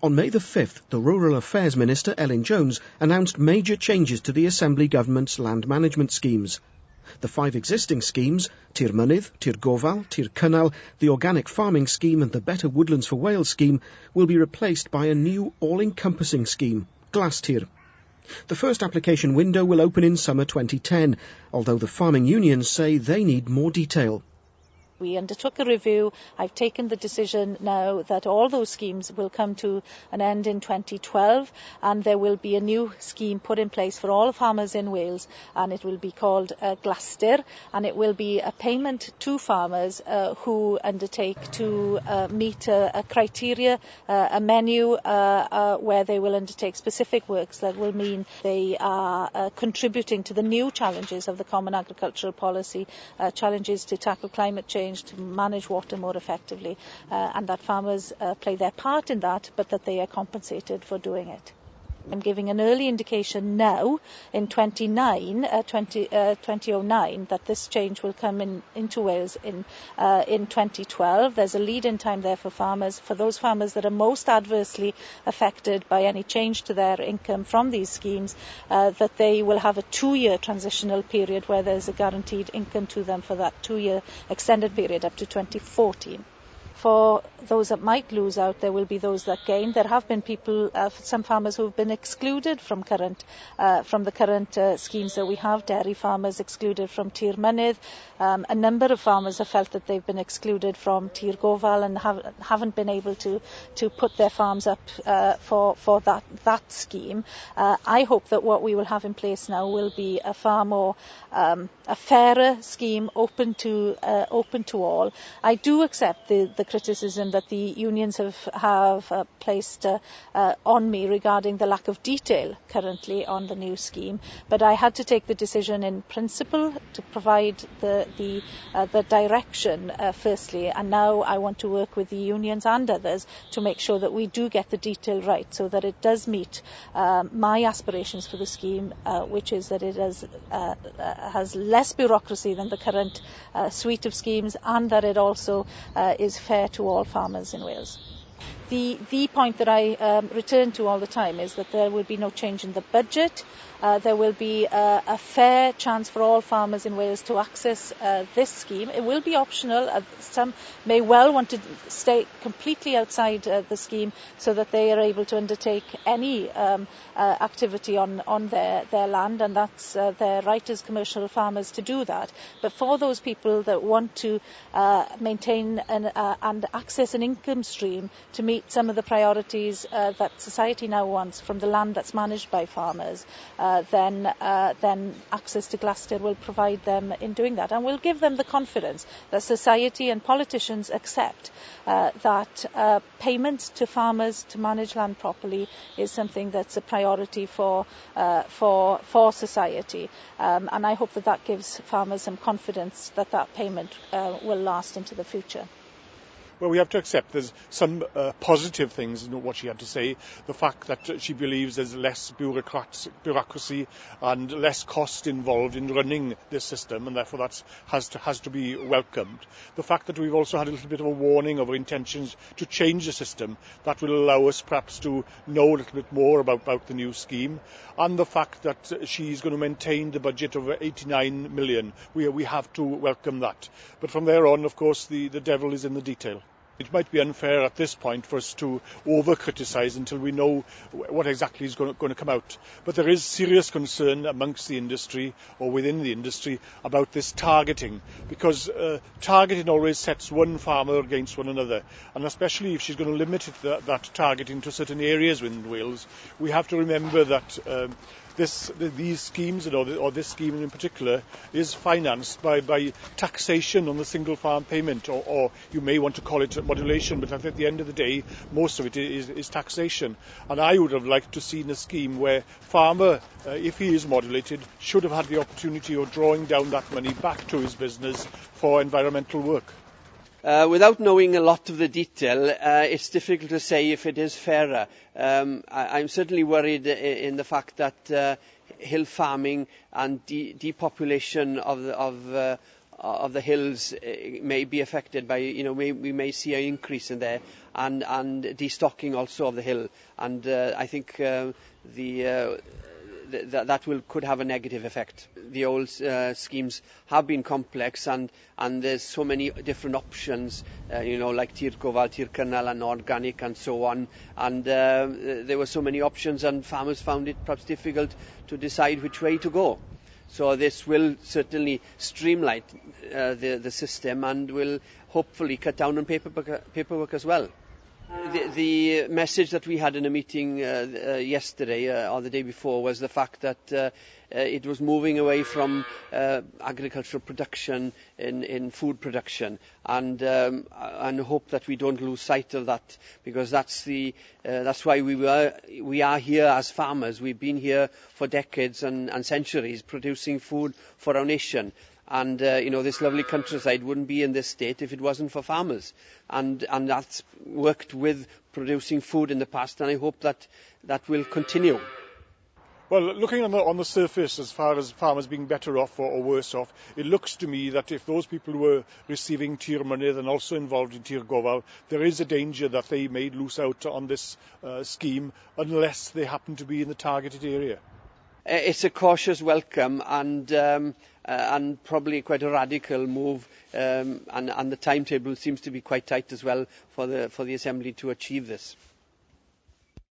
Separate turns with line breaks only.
On May the 5th, the Rural Affairs Minister, Elin Jones, announced major changes to the Assembly Government's land management schemes. The 5 existing schemes, Tir Mynydd, Tir Gofal, Tir Cynnal, the Organic Farming Scheme and the Better Woodlands for Wales scheme, will be replaced by a new all-encompassing scheme, Glastir. The first application window will open in summer 2010, although the farming unions say they need more detail.
We undertook a review. I've taken the decision now that all those schemes will come to an end in 2012, and there will be a new scheme put in place for all farmers in Wales, and it will be called Glastir, and it will be a payment to farmers who undertake to meet a criteria, a menu where they will undertake specific works that will mean they are contributing to the new challenges of the Common Agricultural Policy, challenges to tackle climate change, to manage water more effectively, and that farmers play their part in that, but that they are compensated for doing it. I'm giving an early indication now in 2009 that this change will come into Wales in 2012. There's a lead-in time there for farmers, for those farmers that are most adversely affected by any change to their income from these schemes, that they will have a 2-year transitional period where there's a guaranteed income to them for that 2-year extended period up to 2014. For those that might lose out, there will be those that gain. There have been people, some farmers who have been excluded from the current schemes that we have. Dairy farmers excluded from Tir Mynydd. A number of farmers have felt that they've been excluded from Tir Gofal and haven't been able to put their farms up for that scheme. I hope that what we will have in place now will be a far more a fairer scheme, open to all. I do accept the criticism that the unions have placed on me regarding the lack of detail currently on the new scheme, but I had to take the decision in principle to provide the direction firstly, and now I want to work with the unions and others to make sure that we do get the detail right, so that it does meet my aspirations for the scheme, which is that it has less bureaucracy than the current suite of schemes, and that it also is fair to all farmers in Wales. The point that I return to all the time is that there will be no change in the budget. There will be a fair chance for all farmers in Wales to access this scheme. It will be optional. Some may well want to stay completely outside the scheme so that they are able to undertake any activity on their land, and that's their right as commercial farmers to do that. But for those people that want to maintain and access an income stream to meet some of the priorities that society now wants from the land that's managed by farmers, then access to Glastir will provide them in doing that, and will give them the confidence that society and politicians accept that payments to farmers to manage land properly is something that's a priority for society, and I hope that gives farmers some confidence that payment will last into the future.
Well, we have to accept there's some positive things in what she had to say. The fact that she believes there's less bureaucracy and less cost involved in running this system, and therefore that has to be welcomed. The fact that we've also had a little bit of a warning of our intentions to change the system, that will allow us perhaps to know a little bit more about the new scheme, and the fact that she's going to maintain the budget of 89 million. We have to welcome that. But from there on, of course, the devil is in the detail. It might be unfair at this point for us to over-criticise until we know what exactly is going to come out. But there is serious concern amongst the industry, or within the industry, about this targeting, because targeting always sets one farmer against one another, and especially if she's going to limit that targeting to certain areas within Wales, we have to remember that these schemes, or this scheme in particular, is financed by taxation on the single farm payment, or you may want to call it modulation, but at the end of the day, most of it is taxation. And I would have liked to see a scheme where farmer, if he is modulated, should have had the opportunity of drawing down that money back to his business for environmental work.
Without knowing a lot of the detail, it's difficult to say if it is fairer. I'm certainly worried in the fact that hill farming and depopulation of of the hills may be affected by, we may see an increase in there, and destocking also of the hill, and I think that could have a negative effect. The old schemes have been complex, and there's so many different options, like Tir Gofal, Tir Cynnal and organic and so on, and there were so many options, and farmers found it perhaps difficult to decide which way to go. So this will certainly streamline the system, and will hopefully cut down on paperwork as well. The message that we had in a meeting yesterday or the day before was the fact that it was moving away from agricultural production in food production, and hope that we don't lose sight of that, because that's why we are here as farmers. We've been here for decades and centuries producing food for our nation. And this lovely countryside wouldn't be in this state if it wasn't for farmers, and that's worked with producing food in the past, and I hope that will continue.
Well, looking on the surface, as far as farmers being better off or worse off, it looks to me that if those people were receiving Tir Mynydd and also involved in Tir Gofal, there is a danger that they may lose out on this scheme unless they happen to be in the targeted area.
It's a cautious welcome, and probably quite a radical move, and the timetable seems to be quite tight as well for the Assembly to achieve this.